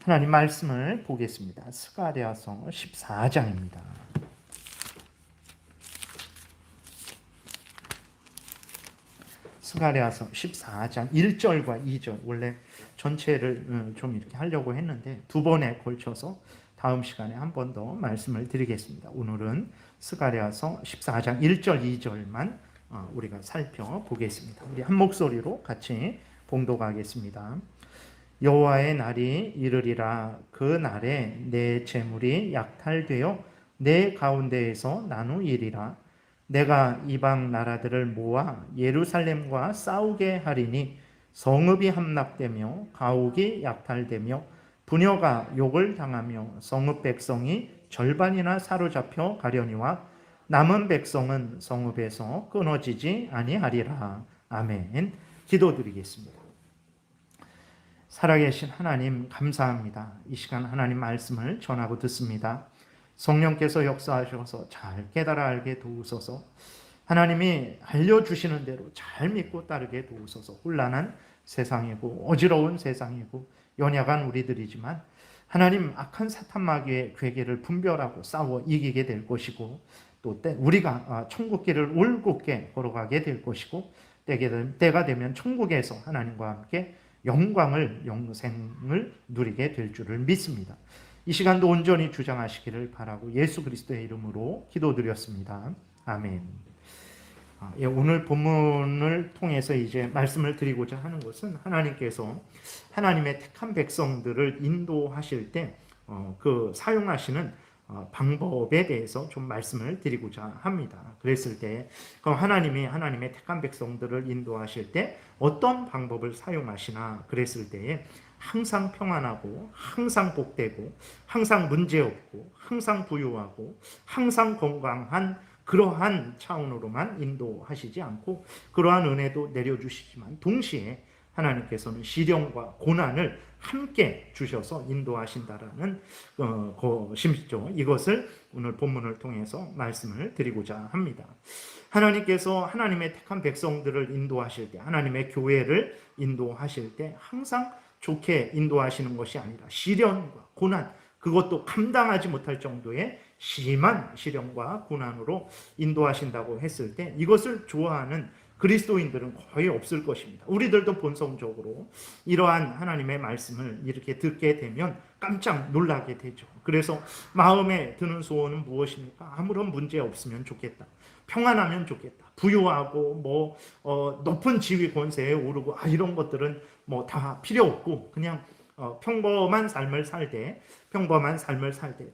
하나님 말씀을 보겠습니다. 스가랴서 14장입니다. 스가랴서 14장 1절과 2절, 원래 전체를 좀 이렇게 하려고 했는데 두 번에 걸쳐서 다음 시간에 한 번 더 말씀을 드리겠습니다. 오늘은 스가랴서 14장 1절 2절만 우리가 살펴보겠습니다. 우리 한 목소리로 같이 봉독하겠습니다. 여호와의 날이 이르리라. 그 날에 내 재물이 약탈되어 내 가운데에서 나누이리라. 내가 이방 나라들을 모아 예루살렘과 싸우게 하리니 성읍이 함락되며 가옥이 약탈되며 부녀가 욕을 당하며 성읍 백성이 절반이나 사로잡혀 가려니와 남은 백성은 성읍에서 끊어지지 아니하리라. 아멘. 기도드리겠습니다. 살아계신 하나님 감사합니다. 이 시간 하나님 말씀을 전하고 듣습니다. 성령께서 역사하셔서 잘 깨달아 알게 도우소서. 하나님이 알려주시는 대로 잘 믿고 따르게 도우소서. 혼란한 세상이고 어지러운 세상이고 연약한 우리들이지만 하나님 악한 사탄 마귀의 괴계를 분별하고 싸워 이기게 될 것이고 또 우리가 천국길을 올곧게 걸어가게 될 것이고 때가 되면 천국에서 하나님과 함께 영생을 누리게 될 줄을 믿습니다. 이 시간도 온전히 주장하시기를 바라고 예수 그리스도의 이름으로 기도드렸습니다. 아멘. 오늘 본문을 통해서 이제 말씀을 드리고자 하는 것은 하나님께서 하나님의 택한 백성들을 인도하실 때 그 사용하시는 방법에 대해서 좀 말씀을 드리고자 합니다. 그랬을 때 그럼 하나님이 하나님의 택한 백성들을 인도하실 때 어떤 방법을 사용하시나 그랬을 때에 항상 평안하고 항상 복되고 항상 문제없고 항상 부유하고 항상 건강한 그러한 차원으로만 인도하시지 않고 것이지만 은혜도 내려주시지만 동시에 하나님께서는 시련과 고난을 함께 주셔서 인도하신다라는 것이죠. 이것을 오늘 본문을 통해서 말씀을 드리고자 합니다. 하나님께서 하나님의 택한 백성들을 인도하실 때, 하나님의 교회를 인도하실 때 항상 좋게 인도하시는 것이 아니라 시련과 고난, 그것도 감당하지 못할 정도의 심한 시련과 고난으로 인도하신다고 했을 때 이것을 좋아하는 그리스도인들은 거의 없을 것입니다. 우리들도 본성적으로 이러한 하나님의 말씀을 이렇게 듣게 되면 깜짝 놀라게 되죠. 그래서 마음에 드는 소원은 무엇입니까? 아무런 문제 없으면 좋겠다. 평안하면 좋겠다. 부유하고 높은 지위 권세에 오르고 이런 것들은 다 필요 없고 그냥 평범한 삶을 살 때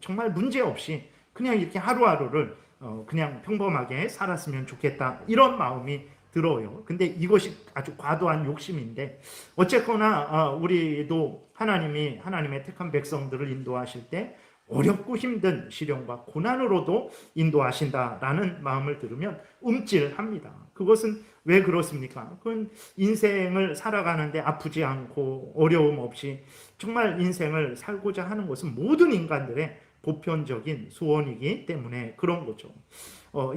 정말 문제 없이 그냥 이렇게 하루하루를 그냥 평범하게 살았으면 좋겠다. 이런 마음이 들어요. 근데 이것이 아주 과도한 욕심인데 어쨌거나 우리도 하나님의 택한 백성들을 인도하실 때 어렵고 힘든 시련과 고난으로도 인도하신다라는 마음을 들으면 움찔합니다. 그것은 왜 그렇습니까? 그건 인생을 살아가는데 아프지 않고 어려움 없이 정말 인생을 살고자 하는 것은 모든 인간들의 보편적인 소원이기 때문에 그런 거죠.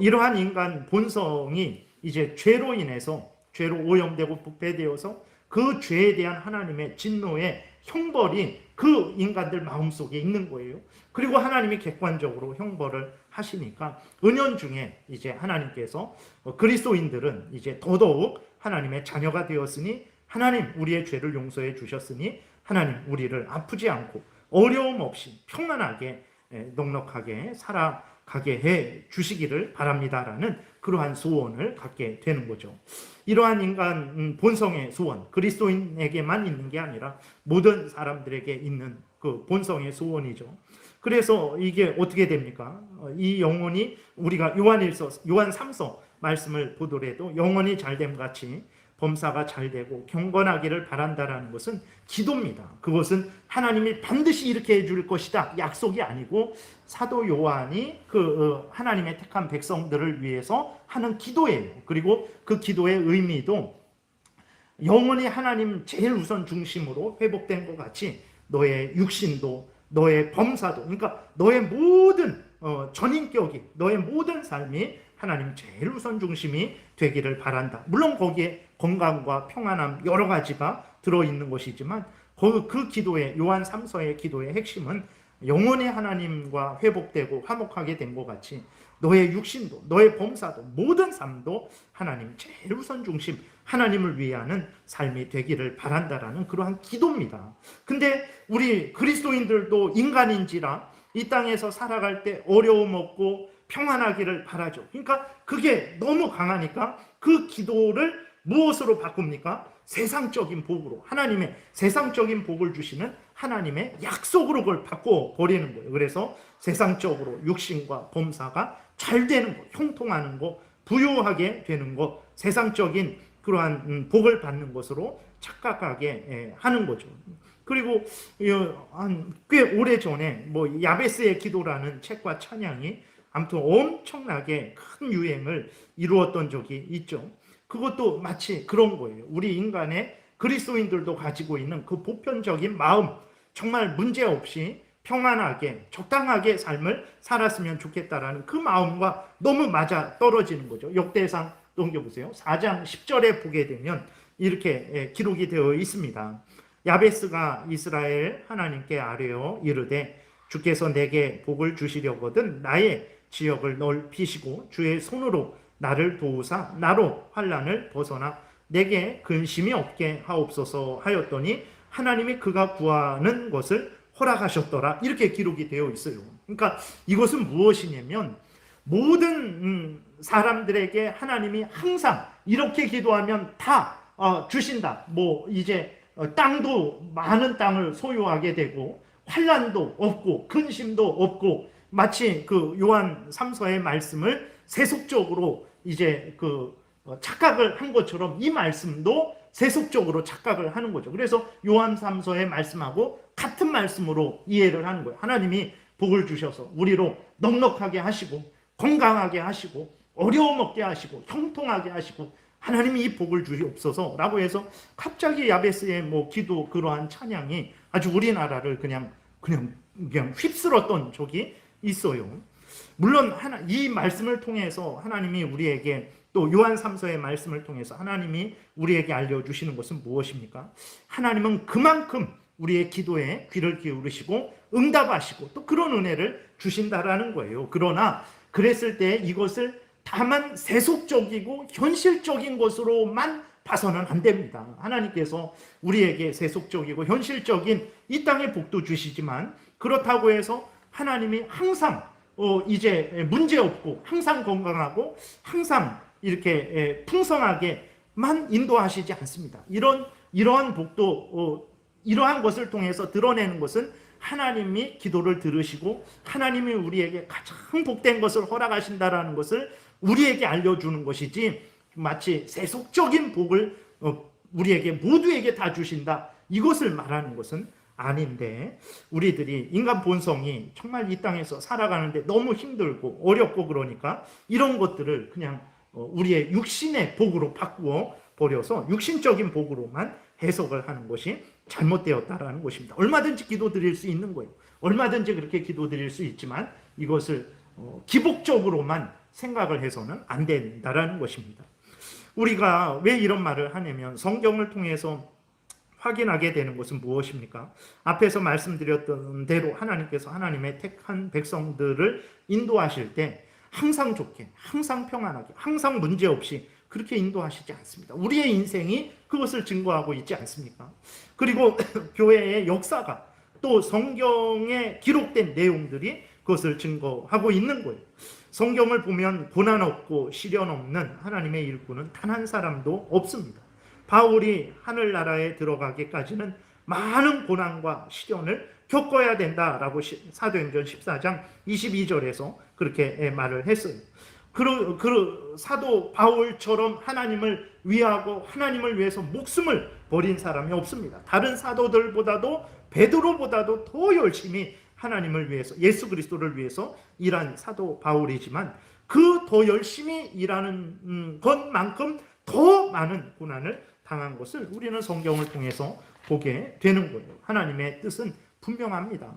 이러한 인간 본성이 이제 죄로 인해서 죄로 오염되고 부패되어서 그 죄에 대한 하나님의 진노의 형벌이 그 인간들 마음속에 있는 거예요. 그리고 하나님이 객관적으로 형벌을 하시니까 은연중에 이제 하나님께서 그리스도인들은 이제 더더욱 하나님의 자녀가 되었으니 하나님 우리의 죄를 용서해 주셨으니 하나님 우리를 아프지 않고 어려움 없이 평안하게 넉넉하게 살아가게 해 주시기를 바랍니다라는 그러한 소원을 갖게 되는 거죠. 이러한 인간 본성의 소원, 그리스도인에게만 있는 게 아니라 모든 사람들에게 있는 그 본성의 소원이죠. 그래서 이게 어떻게 됩니까? 이 영혼이 우리가 요한 3서 말씀을 보더라도 영혼이 잘됨 같이 범사가 잘 되고 경건하기를 바란다라는 것은 기도입니다. 그것은 하나님이 반드시 이렇게 해줄 것이다 약속이 아니고 사도 요한이 하나님의 택한 백성들을 위해서 하는 기도예요. 그리고 그 기도의 의미도 영원히 하나님 제일 우선 중심으로 회복된 것 같이 너의 육신도 너의 범사도 그러니까 너의 모든 전인격이 너의 모든 삶이 하나님 제일 우선 중심이 되기를 바란다. 물론 거기에 건강과 평안함 여러 가지가 들어있는 것이지만 그 기도의 요한 3서의 기도의 핵심은 영원히 하나님과 회복되고 화목하게 된 것 같이 너의 육신도 너의 범사도 모든 삶도 하나님 제일 우선 중심 하나님을 위하는 삶이 되기를 바란다라는 그러한 기도입니다. 근데 우리 그리스도인들도 인간인지라 이 땅에서 살아갈 때 어려움 없고 평안하기를 바라죠. 그러니까 그게 너무 강하니까 그 기도를 무엇으로 바꿉니까? 세상적인 복으로, 하나님의 세상적인 복을 주시는 하나님의 약속으로 그걸 바꿔버리는 거예요. 그래서 세상적으로 육신과 범사가 잘 되는 거, 형통하는 거, 부유하게 되는 거, 세상적인 그러한 복을 받는 것으로 착각하게 하는 거죠. 그리고 꽤 오래전에 야베스의 기도라는 책과 찬양이 아무튼 엄청나게 큰 유행을 이루었던 적이 있죠. 그것도 마치 그런 거예요. 우리 인간의 그리스도인들도 가지고 있는 그 보편적인 마음, 정말 문제없이 평안하게 적당하게 삶을 살았으면 좋겠다라는 그 마음과 너무 맞아 떨어지는 거죠. 역대상 넘겨보세요. 4장 10절에 보게 되면 이렇게 기록이 되어 있습니다. 야베스가 이스라엘 하나님께 아뢰어 이르되 주께서 내게 복을 주시려거든 나의 지역을 넓히시고 주의 손으로 나를 도우사 나로 환난을 벗어나 내게 근심이 없게 하옵소서 하였더니 하나님이 그가 구하는 것을 허락하셨더라. 이렇게 기록이 되어 있어요. 그러니까 이것은 무엇이냐면 모든 사람들에게 하나님이 항상 이렇게 기도하면 다 주신다. 이제 땅도 많은 땅을 소유하게 되고 환난도 없고 근심도 없고 마치 그 요한 3서의 말씀을 세속적으로 이제 착각을 한 것처럼 이 말씀도 세속적으로 착각을 하는 거죠. 그래서 요한 3서의 말씀하고 같은 말씀으로 이해를 하는 거예요. 하나님이 복을 주셔서 우리로 넉넉하게 하시고 건강하게 하시고 어려움 없게 하시고 형통하게 하시고 하나님이 이 복을 주시옵소서라고 해서 갑자기 야베스의 기도 그러한 찬양이 아주 우리나라를 그냥 휩쓸었던 적이 있어요. 물론 이 말씀을 통해서 하나님이 우리에게 또 요한 3서의 말씀을 통해서 하나님이 우리에게 알려주시는 것은 무엇입니까? 하나님은 그만큼 우리의 기도에 귀를 기울이시고 응답하시고 또 그런 은혜를 주신다라는 거예요. 그러나 그랬을 때 이것을 다만 세속적이고 현실적인 것으로만 봐서는 안 됩니다. 하나님께서 우리에게 세속적이고 현실적인 이 땅의 복도 주시지만 그렇다고 해서 하나님이 항상 이제 문제없고 항상 건강하고 항상 이렇게 풍성하게만 인도하시지 않습니다. 이러한 복도 이러한 것을 통해서 드러내는 것은 하나님이 기도를 들으시고 하나님이 우리에게 가장 복된 것을 허락하신다라는 것을 우리에게 알려주는 것이지 마치 세속적인 복을 우리에게 모두에게 다 주신다 이것을 말하는 것은 아닌데 우리들이 인간 본성이 정말 이 땅에서 살아가는데 너무 힘들고 어렵고 그러니까 이런 것들을 그냥 우리의 육신의 복으로 바꾸어 버려서 육신적인 복으로만 해석을 하는 것이 잘못되었다라는 것입니다. 얼마든지 기도드릴 수 있는 거예요. 얼마든지 그렇게 기도드릴 수 있지만 이것을 기복적으로만 생각을 해서는 안 된다라는 것입니다. 우리가 왜 이런 말을 하냐면 성경을 통해서 확인하게 되는 것은 무엇입니까? 앞에서 말씀드렸던 대로 하나님께서 하나님의 택한 백성들을 인도하실 때 항상 좋게, 항상 평안하게, 항상 문제없이 그렇게 인도하시지 않습니다. 우리의 인생이 그것을 증거하고 있지 않습니까? 그리고 교회의 역사가 또 성경에 기록된 내용들이 그것을 증거하고 있는 거예요. 성경을 보면 고난 없고 시련 없는 하나님의 일꾼은 단 한 사람도 없습니다. 바울이 하늘나라에 들어가기까지는 많은 고난과 시련을 겪어야 된다라고 사도행전 14장 22절에서 그렇게 말을 했어요. 그 사도 바울처럼 하나님을 위하고 하나님을 위해서 목숨을 버린 사람이 없습니다. 다른 사도들보다도 베드로보다도 더 열심히 하나님을 위해서 예수 그리스도를 위해서 일한 사도 바울이지만 그 더 열심히 일하는 것만큼 더 많은 고난을 당한 것을 우리는 성경을 통해서 보게 되는 거예요. 하나님의 뜻은 분명합니다.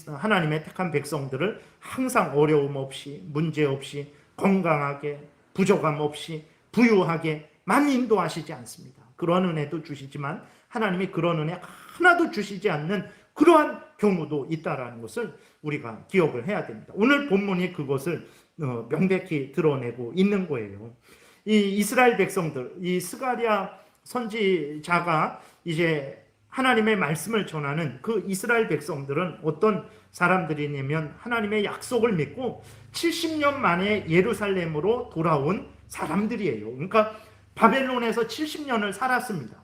하나님의 택한 백성들을 항상 어려움 없이 문제 없이 건강하게 부족함 없이 부유하게만 인도하시지 않습니다. 그러한 은혜도 주시지만 하나님이 그런 은혜 하나도 주시지 않는 그러한 경우도 있다라는 것을 우리가 기억을 해야 됩니다. 오늘 본문이 그것을 명백히 드러내고 있는 거예요. 이 이스라엘 백성들, 이 스가랴 선지자가 이제 하나님의 말씀을 전하는 그 이스라엘 백성들은 어떤 사람들이냐면 하나님의 약속을 믿고 70년 만에 예루살렘으로 돌아온 사람들이에요. 그러니까 바벨론에서 70년을 살았습니다.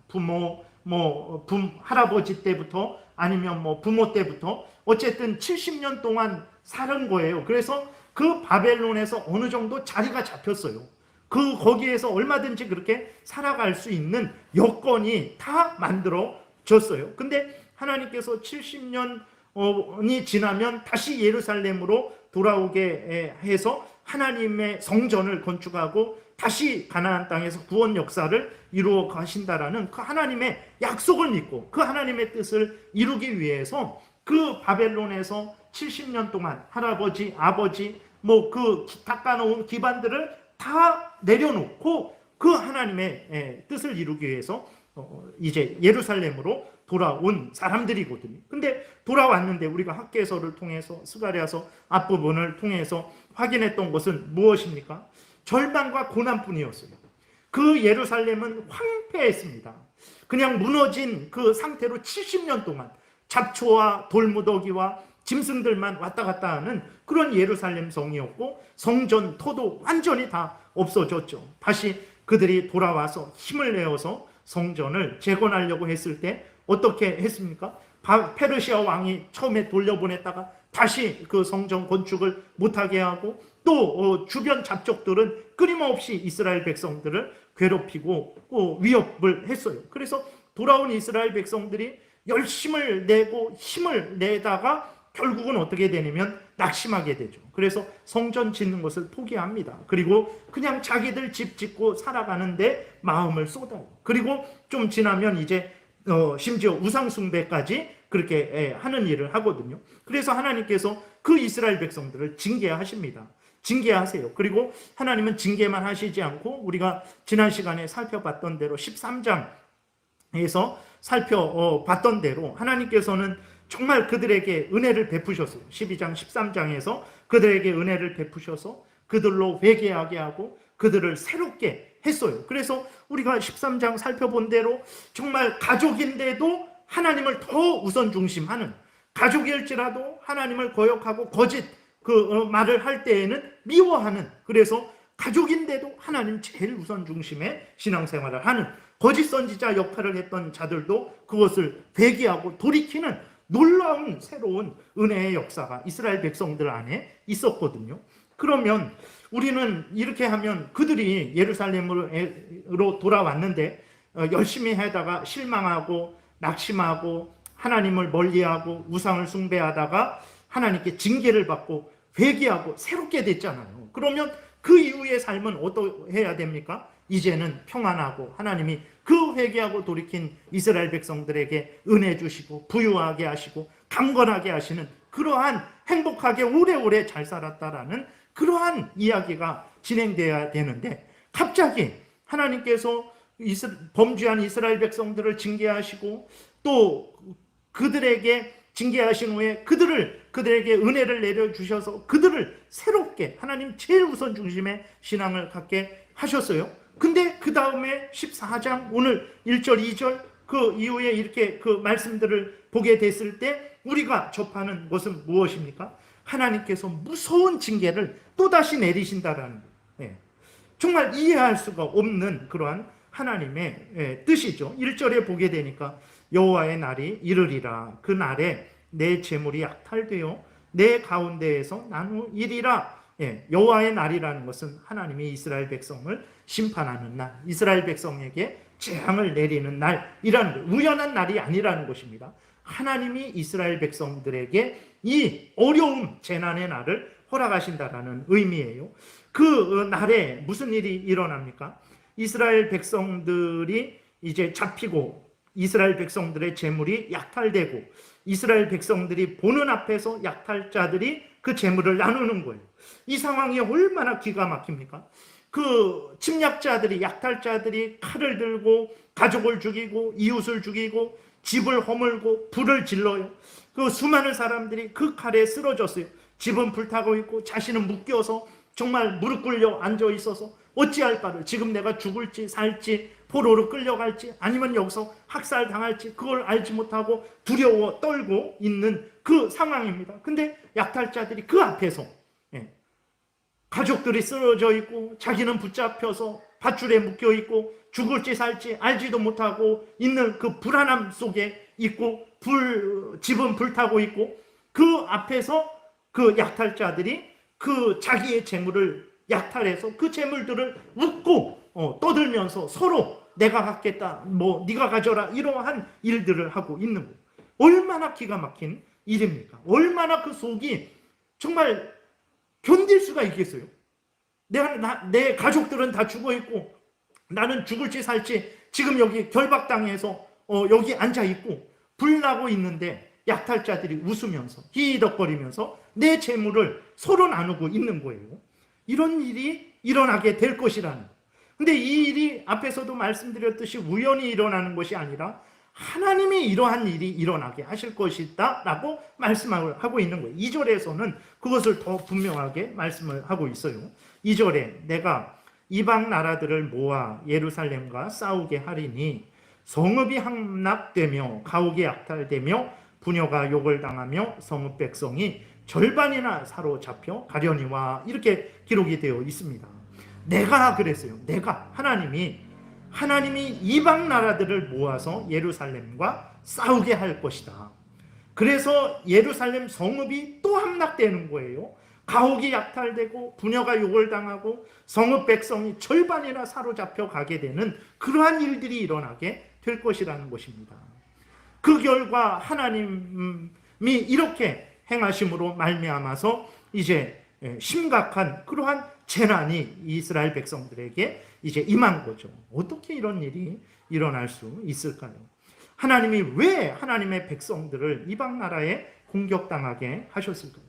할아버지 때부터 아니면 부모 때부터 어쨌든 70년 동안 사는 거예요. 그래서 그 바벨론에서 어느 정도 자리가 잡혔어요. 거기에서 얼마든지 그렇게 살아갈 수 있는 여건이 다 만들어졌어요. 근데 하나님께서 70년이 지나면 다시 예루살렘으로 돌아오게 해서 하나님의 성전을 건축하고 다시 가나안 땅에서 구원 역사를 이루어 가신다라는 그 하나님의 약속을 믿고 그 하나님의 뜻을 이루기 위해서 그 바벨론에서 70년 동안 할아버지, 아버지 그 닦아놓은 기반들을 다 내려놓고 그 하나님의 뜻을 이루기 위해서 이제 예루살렘으로 돌아온 사람들이거든요. 근데 돌아왔는데 우리가 학개서를 통해서 스가랴서 앞부분을 통해서 확인했던 것은 무엇입니까? 절망과 고난뿐이었어요. 그 예루살렘은 황폐했습니다. 그냥 무너진 그 상태로 70년 동안 잡초와 돌무더기와 짐승들만 왔다 갔다 하는 그런 예루살렘 성이었고 성전 터도 완전히 다 없어졌죠. 다시 그들이 돌아와서 힘을 내어서 성전을 재건하려고 했을 때 어떻게 했습니까? 페르시아 왕이 처음에 돌려보냈다가 다시 그 성전 건축을 못하게 하고 또 주변 잡족들은 끊임없이 이스라엘 백성들을 괴롭히고 위협을 했어요. 그래서 돌아온 이스라엘 백성들이 열심을 내고 힘을 내다가 결국은 어떻게 되냐면 낙심하게 되죠. 그래서 성전 짓는 것을 포기합니다. 그리고 그냥 자기들 집 짓고 살아가는데 마음을 쏟아요. 그리고 좀 지나면 이제 심지어 우상숭배까지 그렇게 하는 일을 하거든요. 그래서 하나님께서 그 이스라엘 백성들을 징계하십니다. 징계하세요. 그리고 하나님은 징계만 하시지 않고 우리가 지난 시간에 살펴봤던 대로 13장에서 살펴봤던 대로 하나님께서는 정말 그들에게 은혜를 베푸셨어요. 12장 13장에서 그들에게 은혜를 베푸셔서 그들로 회개하게 하고 그들을 새롭게 했어요. 그래서 우리가 13장 살펴본 대로 정말 가족인데도 하나님을 더 우선 중심하는, 가족일지라도 하나님을 거역하고 거짓 말을 할 때에는 미워하는, 그래서 가족인데도 하나님 제일 우선 중심의 신앙생활을 하는 거짓 선지자 역할을 했던 자들도 그것을 회개하고 돌이키는 놀라운 새로운 은혜의 역사가 이스라엘 백성들 안에 있었거든요. 그러면 우리는 이렇게 하면 그들이 예루살렘으로 돌아왔는데 열심히 하다가 실망하고 낙심하고 하나님을 멀리하고 우상을 숭배하다가 하나님께 징계를 받고 회개하고 새롭게 됐잖아요. 그러면 그 이후의 삶은 어떻게 해야 됩니까? 이제는 평안하고 하나님이 그 회개하고 돌이킨 이스라엘 백성들에게 은혜 주시고 부유하게 하시고 강건하게 하시는 그러한 행복하게 오래오래 잘 살았다라는 그러한 이야기가 진행돼야 되는데 갑자기 하나님께서 범죄한 이스라엘 백성들을 징계하시고 또 그들에게 징계하신 후에 그들에게 은혜를 내려주셔서 그들을 새롭게 하나님 제일 우선 중심의 신앙을 갖게 하셨어요. 근데 그 다음에 14장 오늘 1절 2절 그 이후에 이렇게 그 말씀들을 보게 됐을 때 우리가 접하는 것은 무엇입니까? 하나님께서 무서운 징계를 또다시 내리신다라는 거예요. 정말 이해할 수가 없는 그러한 하나님의 뜻이죠. 1절에 보게 되니까 여호와의 날이 이르리라. 그 날에 내 재물이 약탈되어 내 가운데에서 나누이리라. 여호와의 날이라는 것은 하나님이 이스라엘 백성을 심판하는 날, 이스라엘 백성에게 재앙을 내리는 날이라는 거예요. 우연한 날이 아니라는 것입니다. 하나님이 이스라엘 백성들에게 이 어려움, 재난의 날을 허락하신다라는 의미예요. 그 날에 무슨 일이 일어납니까? 이스라엘 백성들이 이제 잡히고 이스라엘 백성들의 재물이 약탈되고 이스라엘 백성들이 보는 앞에서 약탈자들이 그 재물을 나누는 거예요. 이 상황이 얼마나 기가 막힙니까? 그 침략자들이, 약탈자들이 칼을 들고 가족을 죽이고 이웃을 죽이고 집을 허물고 불을 질러요. 그 수많은 사람들이 그 칼에 쓰러졌어요. 집은 불타고 있고 자신은 묶여서 정말 무릎 꿇려 앉아 있어서 어찌할 바를, 지금 내가 죽을지 살지, 포로로 끌려갈지 아니면 여기서 학살당할지 그걸 알지 못하고 두려워 떨고 있는 그 상황입니다. 근데 약탈자들이 그 앞에서 가족들이 쓰러져 있고 자기는 붙잡혀서 밧줄에 묶여 있고 죽을지 살지 알지도 못하고 있는 그 불안함 속에 있고 집은 불타고 있고 그 앞에서 그 약탈자들이 그 자기의 재물을 약탈해서 그 재물들을 웃고 떠들면서 서로 내가 갖겠다, 뭐 네가 가져라, 이러한 일들을 하고 있는 거예요. 얼마나 기가 막힌 일입니까? 얼마나 그 속이 정말 견딜 수가 있겠어요? 내 가족들은 다 죽어 있고 나는 죽을지 살지 지금 여기 결박당해서 여기 앉아 있고 불나고 있는데 약탈자들이 웃으면서 히덕거리면서 내 재물을 서로 나누고 있는 거예요. 이런 일이 일어나게 될 것이라는 거예요. 근데 이 일이 앞에서도 말씀드렸듯이 우연히 일어나는 것이 아니라 하나님이 이러한 일이 일어나게 하실 것이다 라고 말씀을 하고 있는 거예요. 2절에서는 그것을 더 분명하게 말씀을 하고 있어요. 2절에 내가 이방 나라들을 모아 예루살렘과 싸우게 하리니 성읍이 함락되며 가옥이 약탈되며 부녀가 욕을 당하며 성읍 백성이 절반이나 사로잡혀 가려니와, 이렇게 기록이 되어 있습니다. 내가 그랬어요. 내가 하나님이 이방 나라들을 모아서 예루살렘과 싸우게 할 것이다. 그래서 예루살렘 성읍이 또 함락되는 거예요. 가옥이 약탈되고 부녀가 욕을 당하고 성읍 백성이 절반이나 사로잡혀 가게 되는 그러한 일들이 일어나게 될 것이라는 것입니다. 그 결과 하나님이 이렇게 행하심으로 말미암아서 이제 심각한 그러한 재난이 이스라엘 백성들에게 이제 임한 거죠. 어떻게 이런 일이 일어날 수 있을까요? 하나님이 왜 하나님의 백성들을 이방 나라에 공격당하게 하셨을까요?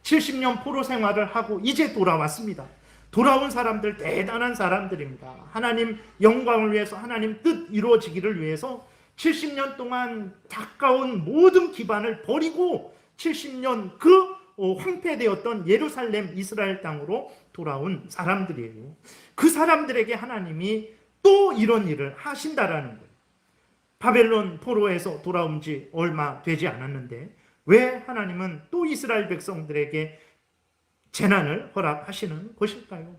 70년 포로 생활을 하고 이제 돌아왔습니다. 돌아온 사람들 대단한 사람들입니다. 하나님 영광을 위해서, 하나님 뜻 이루어지기를 위해서 70년 동안 가까운 모든 기반을 버리고 70년 그 황폐되었던 예루살렘 이스라엘 땅으로 돌아온 사람들이에요. 그 사람들에게 하나님이 또 이런 일을 하신다라는 거예요. 바벨론 포로에서 돌아온 지 얼마 되지 않았는데 왜 하나님은 또 이스라엘 백성들에게 재난을 허락하시는 것일까요?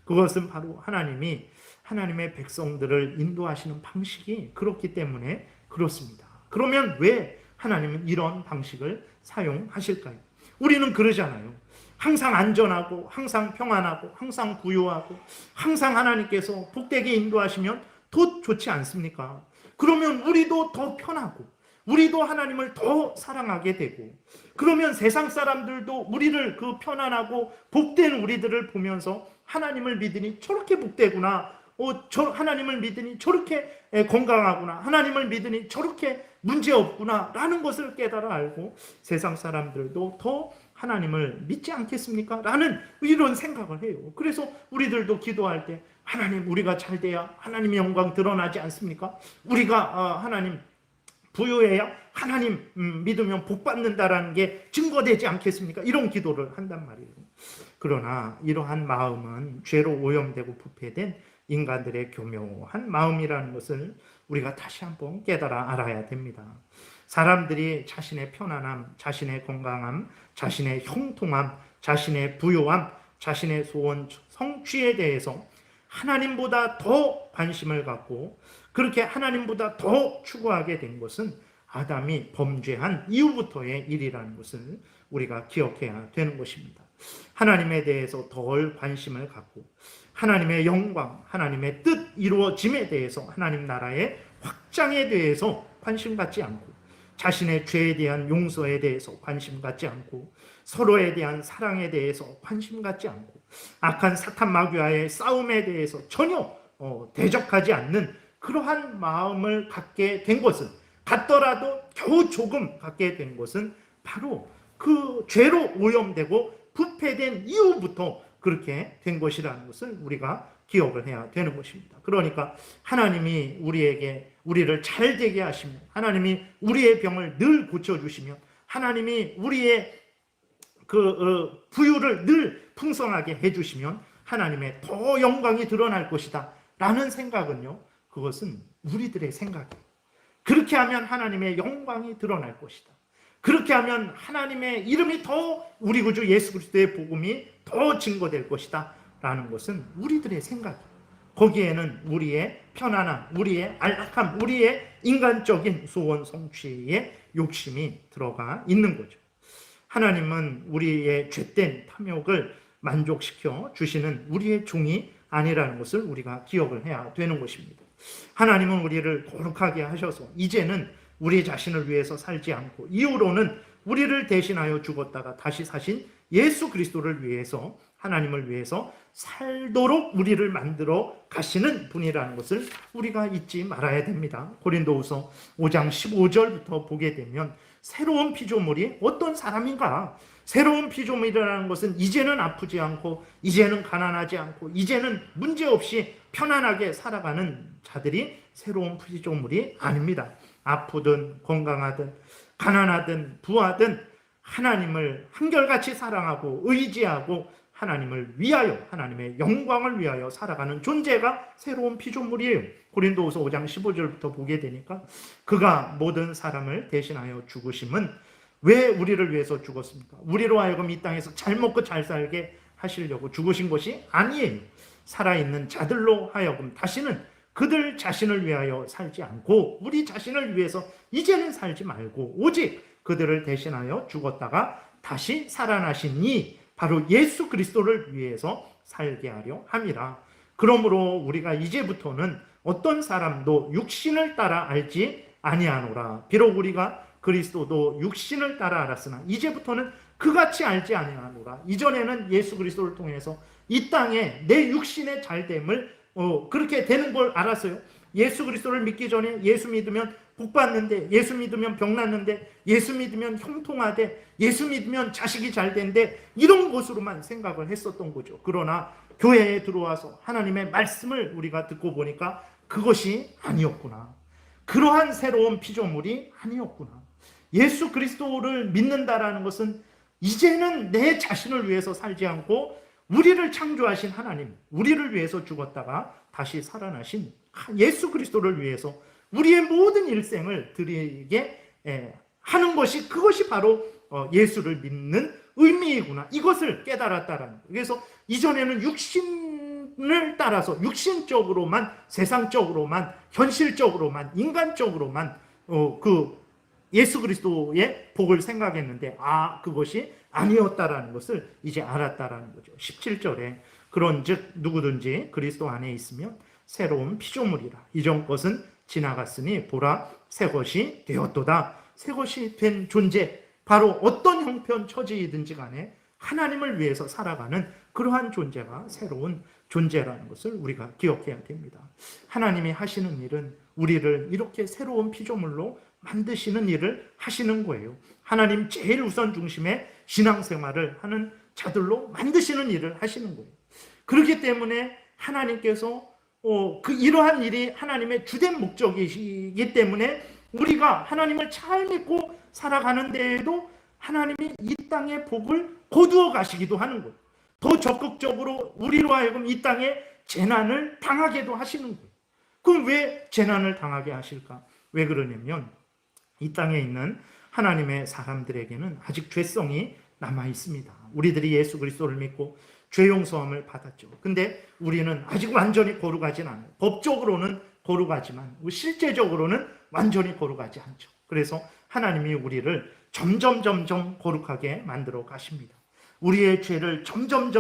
그것은 바로 하나님이 하나님의 백성들을 인도하시는 방식이 그렇기 때문에 그렇습니다. 그러면 왜 하나님은 이런 방식을 사용하실까요? 우리는 그러잖아요. 항상 안전하고 항상 평안하고 항상 부유하고 항상 하나님께서 복되게 인도하시면 더 좋지 않습니까? 그러면 우리도 더 편하고 우리도 하나님을 더 사랑하게 되고, 그러면 세상 사람들도 우리를 그 편안하고 복된 우리들을 보면서 하나님을 믿으니 저렇게 복되구나, 하나님을 믿으니 저렇게 건강하구나, 하나님을 믿으니 저렇게 문제없구나 라는 것을 깨달아 알고 세상 사람들도 더 하나님을 믿지 않겠습니까? 라는 이런 생각을 해요. 그래서 우리들도 기도할 때 하나님 우리가 잘 돼야 하나님의 영광 드러나지 않습니까? 우리가 하나님 부유해야 하나님 믿으면 복 받는다라는 게 증거되지 않겠습니까? 이런 기도를 한단 말이에요. 그러나 이러한 마음은 죄로 오염되고 부패된 인간들의 교묘한 마음이라는 것을 우리가 다시 한번 깨달아 알아야 됩니다. 사람들이 자신의 편안함, 자신의 건강함, 자신의 형통함, 자신의 부요함, 자신의 소원 성취에 대해서 하나님보다 더 관심을 갖고 그렇게 하나님보다 더 추구하게 된 것은 아담이 범죄한 이후부터의 일이라는 것을 우리가 기억해야 되는 것입니다. 하나님에 대해서 덜 관심을 갖고 하나님의 영광, 하나님의 뜻 이루어짐에 대해서, 하나님 나라의 확장에 대해서 관심 갖지 않고 자신의 죄에 대한 용서에 대해서 관심 갖지 않고 서로에 대한 사랑에 대해서 관심 갖지 않고 악한 사탄 마귀와의 싸움에 대해서 전혀 대적하지 않는 그러한 마음을 갖게 된 것은, 갖더라도 겨우 조금 갖게 된 것은 바로 그 죄로 오염되고 부패된 이후부터 그렇게 된 것이라는 것을 우리가 기억을 해야 되는 것입니다. 그러니까 하나님이 우리를 잘 되게 하시며, 하나님이 우리의 병을 늘 고쳐주시며, 하나님이 우리의 부유를 늘 풍성하게 해주시면 하나님의 더 영광이 드러날 것이다 라는 생각은요, 그것은 우리들의 생각이에요. 그렇게 하면 하나님의 영광이 드러날 것이다. 그렇게 하면 하나님의 이름이 더, 우리 구주 예수 그리스도의 복음이 더 증거될 것이다 라는 것은 우리들의 생각이에요. 거기에는 우리의 편안함, 우리의 안락함, 우리의 인간적인 소원 성취의 욕심이 들어가 있는 거죠. 하나님은 우리의 죄된 탐욕을 만족시켜 주시는 우리의 종이 아니라는 것을 우리가 기억을 해야 되는 것입니다. 하나님은 우리를 거룩하게 하셔서 이제는 우리 자신을 위해서 살지 않고, 이후로는 우리를 대신하여 죽었다가 다시 사신 예수 그리스도를 위해서, 하나님을 위해서 살도록 우리를 만들어 가시는 분이라는 것을 우리가 잊지 말아야 됩니다. 고린도후서 5장 15절부터 보게 되면 새로운 피조물이 어떤 사람인가? 새로운 피조물이라는 것은 이제는 아프지 않고, 이제는 가난하지 않고, 이제는 문제없이 편안하게 살아가는 자들이 새로운 피조물이 아닙니다. 아프든 건강하든 가난하든 부하든 하나님을 한결같이 사랑하고 의지하고 하나님을 위하여, 하나님의 영광을 위하여 살아가는 존재가 새로운 피조물이에요. 고린도후서 5장 15절부터 보게 되니까, 그가 모든 사람을 대신하여 죽으심은 왜 우리를 위해서 죽었습니까? 우리로 하여금 이 땅에서 잘 먹고 잘 살게 하시려고 죽으신 것이 아니에요. 살아있는 자들로 하여금 다시는 그들 자신을 위하여 살지 않고, 우리 자신을 위해서 이제는 살지 말고 오직 그들을 대신하여 죽었다가 다시 살아나신 이 바로 예수 그리스도를 위해서 살게 하려 함이라. 그러므로 우리가 이제부터는 어떤 사람도 육신을 따라 알지 아니하노라. 비록 우리가 그리스도도 육신을 따라 알았으나 이제부터는 그같이 알지 아니하노라. 이전에는 예수 그리스도를 통해서 이 땅에 내 육신의 잘됨을 그렇게 되는 걸 알았어요. 예수 그리스도를 믿기 전에 예수 믿으면 복 받는데, 예수 믿으면 병 낫는데, 예수 믿으면 형통하되, 예수 믿으면 자식이 잘 된대, 이런 것으로만 생각을 했었던 거죠. 그러나 교회에 들어와서 하나님의 말씀을 우리가 듣고 보니까 그것이 아니었구나. 그러한 새로운 피조물이 아니었구나. 예수 그리스도를 믿는다라는 것은 이제는 내 자신을 위해서 살지 않고 우리를 창조하신 하나님, 우리를 위해서 죽었다가 다시 살아나신 예수 그리스도를 위해서 우리의 모든 일생을 드리게 하는 것이, 그것이 바로 예수를 믿는 의미이구나. 이것을 깨달았다라는 거예요. 그래서 이전에는 육신을 따라서 육신적으로만, 세상적으로만, 현실적으로만, 인간적으로만 그 예수 그리스도의 복을 생각했는데, 그것이 아니었다라는 것을 이제 알았다라는 거죠. 17절에 그런즉 누구든지 그리스도 안에 있으면 새로운 피조물이라. 이전 것은 지나갔으니 보라 새 것이 되었도다. 새 것이 된 존재, 바로 어떤 형편 처지이든지 간에 하나님을 위해서 살아가는 그러한 존재가 새로운 존재라는 것을 우리가 기억해야 됩니다. 하나님이 하시는 일은 우리를 이렇게 새로운 피조물로 만드시는 일을 하시는 거예요. 하나님 제일 우선 중심의 신앙생활을 하는 자들로 만드시는 일을 하시는 거예요. 그렇기 때문에 하나님께서 이러한 일이 하나님의 주된 목적이기 때문에 우리가 하나님을 잘 믿고 살아가는 데에도 하나님이 이 땅의 복을 거두어 가시기도 하는 거예요. 더 적극적으로 우리로 하여금 이 땅에 재난을 당하게도 하시는 거예요. 그럼 왜 재난을 당하게 하실까? 왜 그러냐면 이 땅에 있는 하나님의 사람들에게는 아직 죄성이 남아 있습니다. 우리들이 예수 그리스도를 믿고 죄 용서함을 받았죠. 근데 우리는 아직 완전히 거룩하진 않아요. 법적으로는 거룩하지만 실제적으로는 완전히 거룩하지 않죠. 그래서 하나님이 우리를 점점 거룩하게 만들어 가십니다. 우리의 죄를 점점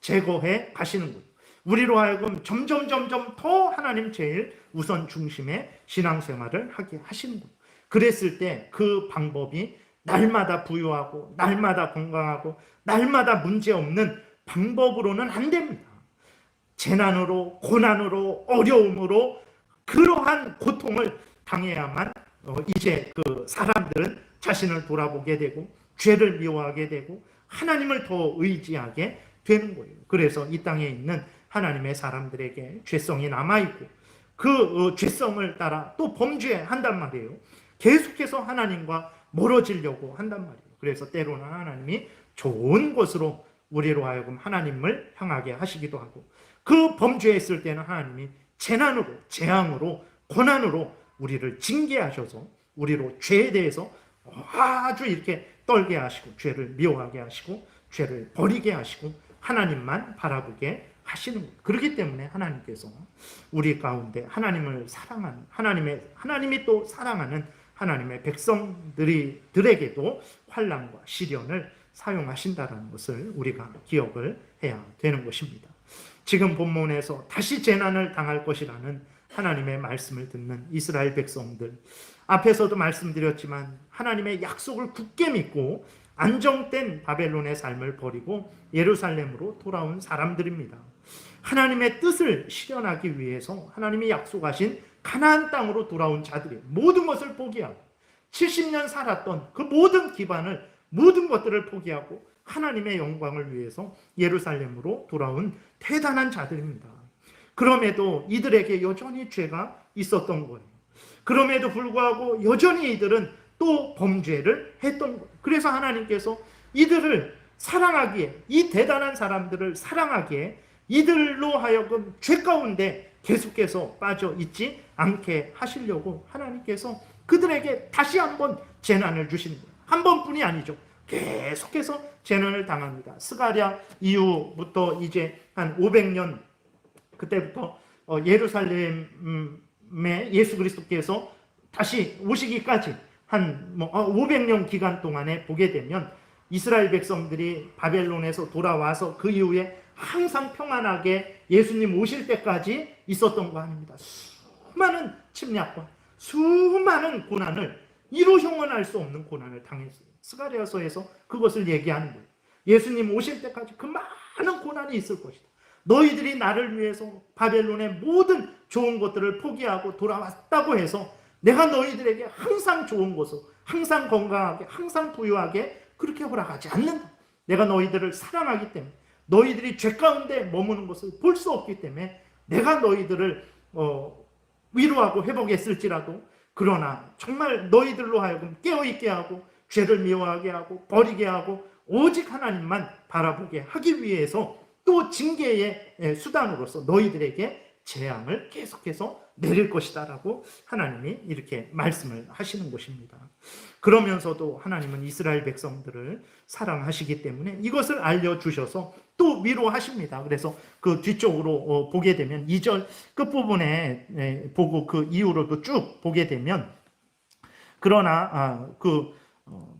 제거해 가시는 거예요. 우리로 하여금 점점 더 하나님 제일 우선 중심의 신앙생활을 하게 하시는 거예요. 그랬을 때 그 방법이 날마다 부유하고 날마다 건강하고 날마다 문제없는 방법으로는 안 됩니다. 재난으로, 고난으로, 어려움으로 그러한 고통을 당해야만 이제 그 사람들은 자신을 돌아보게 되고 죄를 미워하게 되고 하나님을 더 의지하게 되는 거예요. 그래서 이 땅에 있는 하나님의 사람들에게 죄성이 남아있고 그 죄성을 따라 또 범죄한단 말이에요. 계속해서 하나님과 멀어지려고 한단 말이에요. 그래서 때로는 하나님이 좋은 곳으로 우리로 하여금 하나님을 향하게 하시기도 하고, 그 범죄했을 때는 하나님이 재난으로, 재앙으로, 고난으로 우리를 징계하셔서 우리로 죄에 대해서 아주 이렇게 떨게 하시고, 죄를 미워하게 하시고, 죄를 버리게 하시고, 하나님만 바라보게 하시는 거예요. 그렇기 때문에 하나님께서 우리 가운데 하나님을 사랑하는, 하나님이 또 사랑하는 하나님의 백성들에게도 환난과 시련을 사용하신다는 것을 우리가 기억을 해야 되는 것입니다. 지금 본문에서 다시 재난을 당할 것이라는 하나님의 말씀을 듣는 이스라엘 백성들, 앞에서도 말씀드렸지만 하나님의 약속을 굳게 믿고 안정된 바벨론의 삶을 버리고 예루살렘으로 돌아온 사람들입니다. 하나님의 뜻을 실현하기 위해서 하나님이 약속하신 가나안 땅으로 돌아온 자들이 모든 것을 포기하고 70년 살았던 그 모든 기반을, 모든 것들을 포기하고 하나님의 영광을 위해서 예루살렘으로 돌아온 대단한 자들입니다. 그럼에도 이들에게 여전히 죄가 있었던 거예요. 그럼에도 불구하고 여전히 이들은 또 범죄를 했던 거예요. 그래서 하나님께서 이들을 사랑하기에, 이 대단한 사람들을 사랑하기에 이들로 하여금 죄 가운데 계속해서 빠져 있지 않게 하시려고 하나님께서 그들에게 다시 한번 재난을 주시는 거예요. 한 번뿐이 아니죠. 계속해서 재난을 당합니다. 스가랴 이후부터 이제 한 500년, 그때부터 예루살렘에 예수 그리스도께서 다시 오시기까지 한 500년 기간 동안에 보게 되면 이스라엘 백성들이 바벨론에서 돌아와서 그 이후에 항상 평안하게 예수님 오실 때까지 있었던 거 아닙니다. 수많은 침략과 수많은 고난을, 이루 형언할 수 없는 고난을 당했어요. 스가랴서에서 그것을 얘기하는 거예요. 예수님 오실 때까지 그 많은 고난이 있을 것이다. 너희들이 나를 위해서 바벨론의 모든 좋은 것들을 포기하고 돌아왔다고 해서 내가 너희들에게 항상 좋은 것을, 항상 건강하게, 항상 부유하게 그렇게 허락하지 않는다. 내가 너희들을 사랑하기 때문에, 너희들이 죄 가운데 머무는 것을 볼 수 없기 때문에 내가 너희들을 위로하고 회복했을지라도, 그러나 정말 너희들로 하여금 깨어있게 하고 죄를 미워하게 하고 버리게 하고 오직 하나님만 바라보게 하기 위해서 또 징계의 수단으로서 너희들에게 재앙을 계속해서 내릴 것이다 라고 하나님이 이렇게 말씀을 하시는 것입니다. 그러면서도 하나님은 이스라엘 백성들을 사랑하시기 때문에 이것을 알려주셔서 또 위로하십니다. 그래서 그 뒤쪽으로 보게 되면 2절 끝부분에 보고 그 이후로도 쭉 보게 되면, 그러나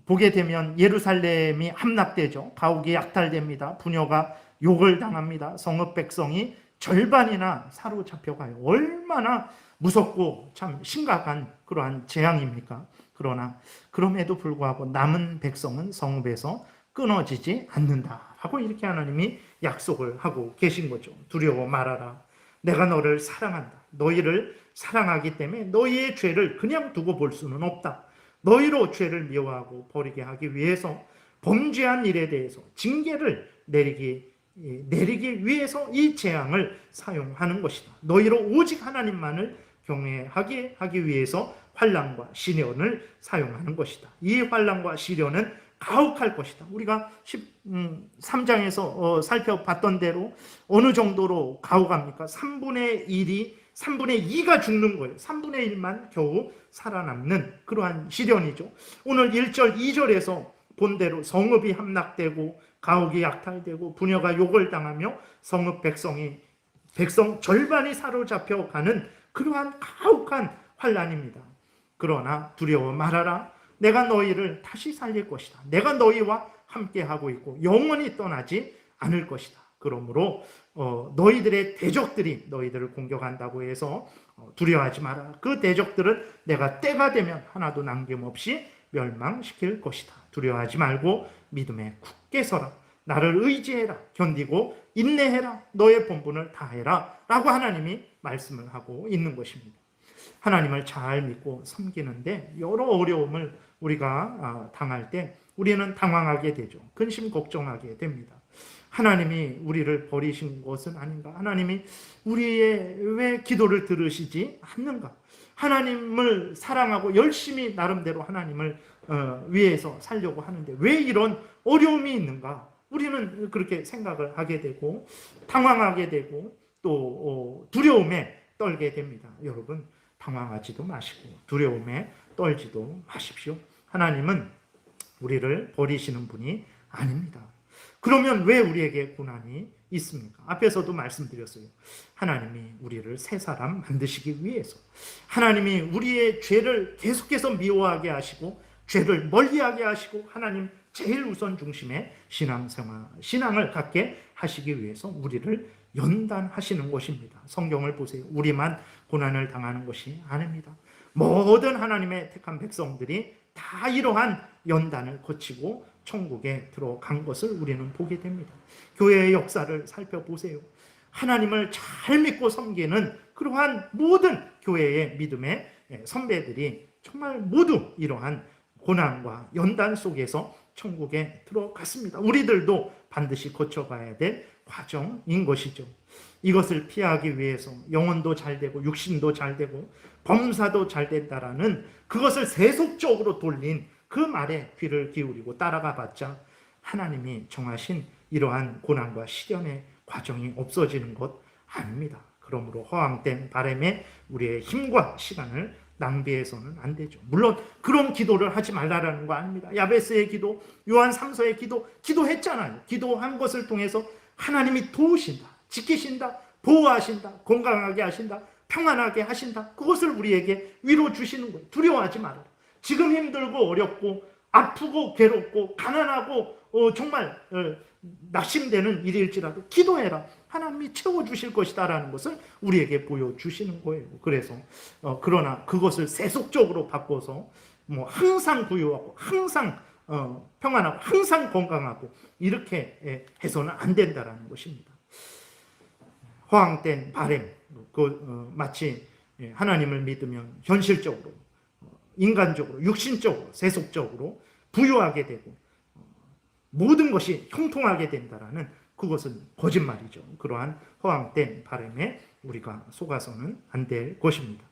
보게 되면 예루살렘이 함락되죠. 가옥이 약탈됩니다. 부녀가 욕을 당합니다. 성읍 백성이 절반이나 사로잡혀가요. 얼마나 무섭고 참 심각한 그러한 재앙입니까? 그러나 그럼에도 불구하고 남은 백성은 성읍에서 끊어지지 않는다라고 이렇게 하나님이 약속을 하고 계신 거죠. 두려워 말아라. 내가 너를 사랑한다. 너희를 사랑하기 때문에 너희의 죄를 그냥 두고 볼 수는 없다. 너희로 죄를 미워하고 버리게 하기 위해서 범죄한 일에 대해서 징계를 내리기 위해서 이 재앙을 사용하는 것이다. 너희로 오직 하나님만을 경외하게 하기 위해서 환난과 시련을 사용하는 것이다. 이 환난과 시련은 가혹할 것이다. 우리가 13장에서 살펴봤던 대로 어느 정도로 가혹합니까? 3분의 2가 죽는 거예요. 3분의 1만 겨우 살아남는 그러한 시련이죠. 오늘 1절, 2절에서 본대로 성읍이 함락되고 가옥이 약탈되고 부녀가 욕을 당하며 성읍 백성 절반이 사로잡혀 가는 그러한 가혹한 환난입니다. 그러나 두려워 말아라. 내가 너희를 다시 살릴 것이다. 내가 너희와 함께하고 있고 영원히 떠나지 않을 것이다. 그러므로 너희들의 대적들이 너희들을 공격한다고 해서 두려워하지 마라. 그 대적들은 내가 때가 되면 하나도 남김없이 멸망시킬 것이다. 두려워하지 말고 믿음에 굳게 서라. 나를 의지해라. 견디고 인내해라. 너의 본분을 다해라. 라고 하나님이 말씀을 하고 있는 것입니다. 하나님을 잘 믿고 섬기는데 여러 어려움을 우리가 당할 때 우리는 당황하게 되죠. 근심 걱정하게 됩니다. 하나님이 우리를 버리신 것은 아닌가? 하나님이 우리의 왜 기도를 들으시지 않는가? 하나님을 사랑하고 열심히 나름대로 하나님을 위해서 살려고 하는데 왜 이런 어려움이 있는가? 우리는 그렇게 생각을 하게 되고 당황하게 되고 또 두려움에 떨게 됩니다. 여러분, 당황하지도 마시고 두려움에 떨지도 마십시오. 하나님은 우리를 버리시는 분이 아닙니다. 그러면 왜 우리에게 고난이 있습니까? 앞에서도 말씀드렸어요. 하나님이 우리를 새 사람 만드시기 위해서, 하나님이 우리의 죄를 계속해서 미워하게 하시고 죄를 멀리하게 하시고 하나님 제일 우선 중심의 신앙을 갖게 하시기 위해서 우리를 연단하시는 것입니다. 성경을 보세요. 우리만 고난을 당하는 것이 아닙니다. 모든 하나님의 택한 백성들이 다 이러한 연단을 거치고 천국에 들어간 것을 우리는 보게 됩니다. 교회의 역사를 살펴보세요. 하나님을 잘 믿고 섬기는 그러한 모든 교회의 믿음의 선배들이 정말 모두 이러한 고난과 연단 속에서 천국에 들어갔습니다. 우리들도 반드시 거쳐가야 될 과정인 것이죠. 이것을 피하기 위해서 영혼도 잘 되고 육신도 잘 되고 범사도 잘 된다라는 그것을 세속적으로 돌린 그 말에 귀를 기울이고 따라가 봤자 하나님이 정하신 이러한 고난과 시련의 과정이 없어지는 것 아닙니다. 그러므로 허황된 바람에 우리의 힘과 시간을 낭비해서는 안 되죠. 물론 그런 기도를 하지 말라라는 거 아닙니다. 야베스의 기도, 요한 3서의 기도했잖아요. 기도한 것을 통해서 하나님이 도우신다, 지키신다, 보호하신다, 건강하게 하신다, 평안하게 하신다. 그것을 우리에게 위로 주시는 거예요. 두려워하지 말아라. 지금 힘들고 어렵고 아프고 괴롭고 가난하고 정말 낙심되는 일일지라도 기도해라. 하나님이 채워주실 것이다라는 것을 우리에게 보여주시는 거예요. 그래서 그러나 그것을 세속적으로 바꿔서 항상 부유하고 항상 평안하고 항상 건강하고 이렇게 해서는 안 된다라는 것입니다. 허황된 바램, 마치 하나님을 믿으면 현실적으로, 인간적으로, 육신적으로, 세속적으로 부유하게 되고 모든 것이 형통하게 된다라는 그것은 거짓말이죠. 그러한 허황된 바람에 우리가 속아서는 안 될 것입니다.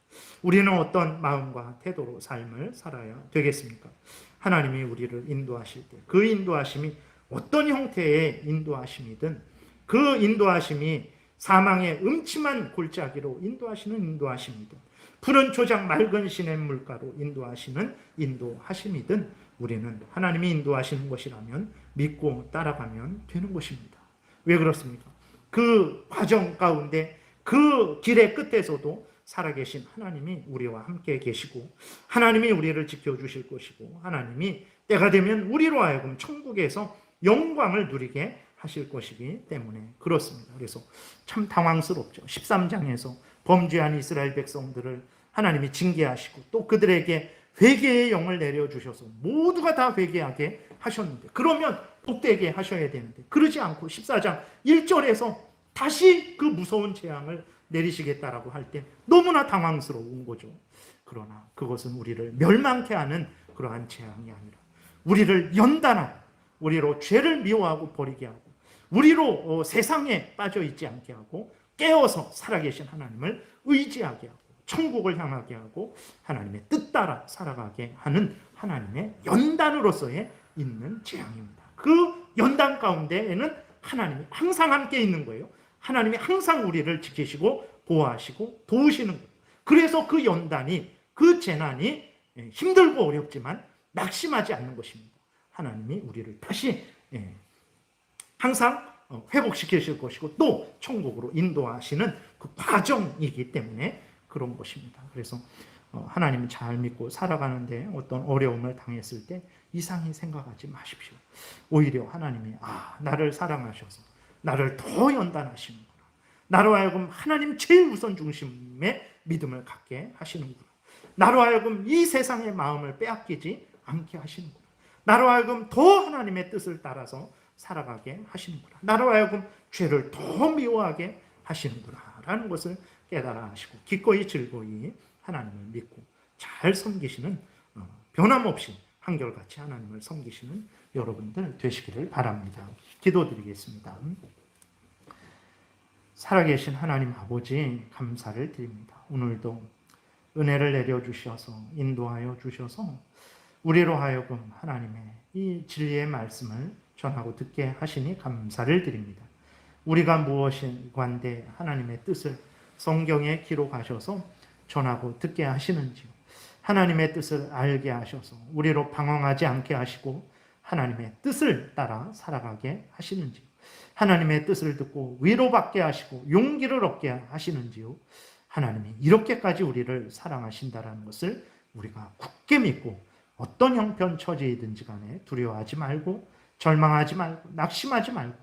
우리는 어떤 마음과 태도로 삶을 살아야 되겠습니까? 하나님이 우리를 인도하실 때 그 인도하심이 어떤 형태의 인도하심이든 그 인도하심이 사망의 음침한 골짜기로 인도하시는 인도하심이든 푸른 초장 맑은 시냇물가로 인도하시는 인도하심이든 우리는 하나님이 인도하시는 것이라면 믿고 따라가면 되는 것입니다. 왜 그렇습니까? 그 과정 가운데 그 길의 끝에서도 살아계신 하나님이 우리와 함께 계시고 하나님이 우리를 지켜주실 것이고 하나님이 때가 되면 우리로 하여금 천국에서 영광을 누리게 하실 것이기 때문에 그렇습니다. 그래서 참 당황스럽죠. 13장에서 범죄한 이스라엘 백성들을 하나님이 징계하시고 또 그들에게 회개의 영을 내려주셔서 모두가 다 회개하게 하셨는데 그러면 복되게 하셔야 되는데 그러지 않고 14장 1절에서 다시 그 무서운 재앙을 내리시겠다라고 할 때 너무나 당황스러운 거죠. 그러나 그것은 우리를 멸망케 하는 그러한 재앙이 아니라 우리를 연단하고 우리로 죄를 미워하고 버리게 하고 우리로 세상에 빠져 있지 않게 하고 깨어서 살아계신 하나님을 의지하게 하고 천국을 향하게 하고 하나님의 뜻 따라 살아가게 하는 하나님의 연단으로서의 있는 재앙입니다. 그 연단 가운데에는 하나님이 항상 함께 있는 거예요. 하나님이 항상 우리를 지키시고 보호하시고 도우시는 거예요. 그래서 그 연단이, 그 재난이 힘들고 어렵지만 낙심하지 않는 것입니다. 하나님이 우리를 다시 항상 회복시키실 것이고 또 천국으로 인도하시는 그 과정이기 때문에 그런 것입니다. 그래서 하나님을 잘 믿고 살아가는데 어떤 어려움을 당했을 때 이상히 생각하지 마십시오. 오히려 하나님이 나를 사랑하셔서 나를 더 연단하시는구나. 나로 하여금 하나님 제일 우선 중심의 믿음을 갖게 하시는구나. 나로 하여금 이 세상의 마음을 빼앗기지 않게 하시는구나. 나로 하여금 더 하나님의 뜻을 따라서 살아가게 하시는구나. 나로 하여금 죄를 더 미워하게 하시는구나 라는 것을 깨달아 하시고 기꺼이 즐거이 하나님을 믿고 잘 섬기시는 변함없이 한결같이 하나님을 섬기시는 여러분들 되시기를 바랍니다. 기도드리겠습니다. 살아계신 하나님 아버지 감사를 드립니다. 오늘도 은혜를 내려주셔서 인도하여 주셔서 우리로 하여금 하나님의 이 진리의 말씀을 전하고 듣게 하시니 감사를 드립니다. 우리가 무엇이 관대 하나님의 뜻을 성경에 기록하셔서 전하고 듣게 하시는지요. 하나님의 뜻을 알게 하셔서 우리로 방황하지 않게 하시고 하나님의 뜻을 따라 살아가게 하시는지요. 하나님의 뜻을 듣고 위로받게 하시고 용기를 얻게 하시는지요. 하나님이 이렇게까지 우리를 사랑하신다는 것을 우리가 굳게 믿고 어떤 형편 처지이든지 간에 두려워하지 말고 절망하지 말고 낙심하지 말고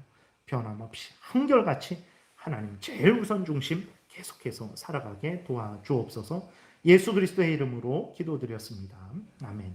변함없이 한결같이 하나님 제일 우선 중심 계속해서 살아가게 도와주옵소서. 예수 그리스도의 이름으로 기도드렸습니다. 아멘.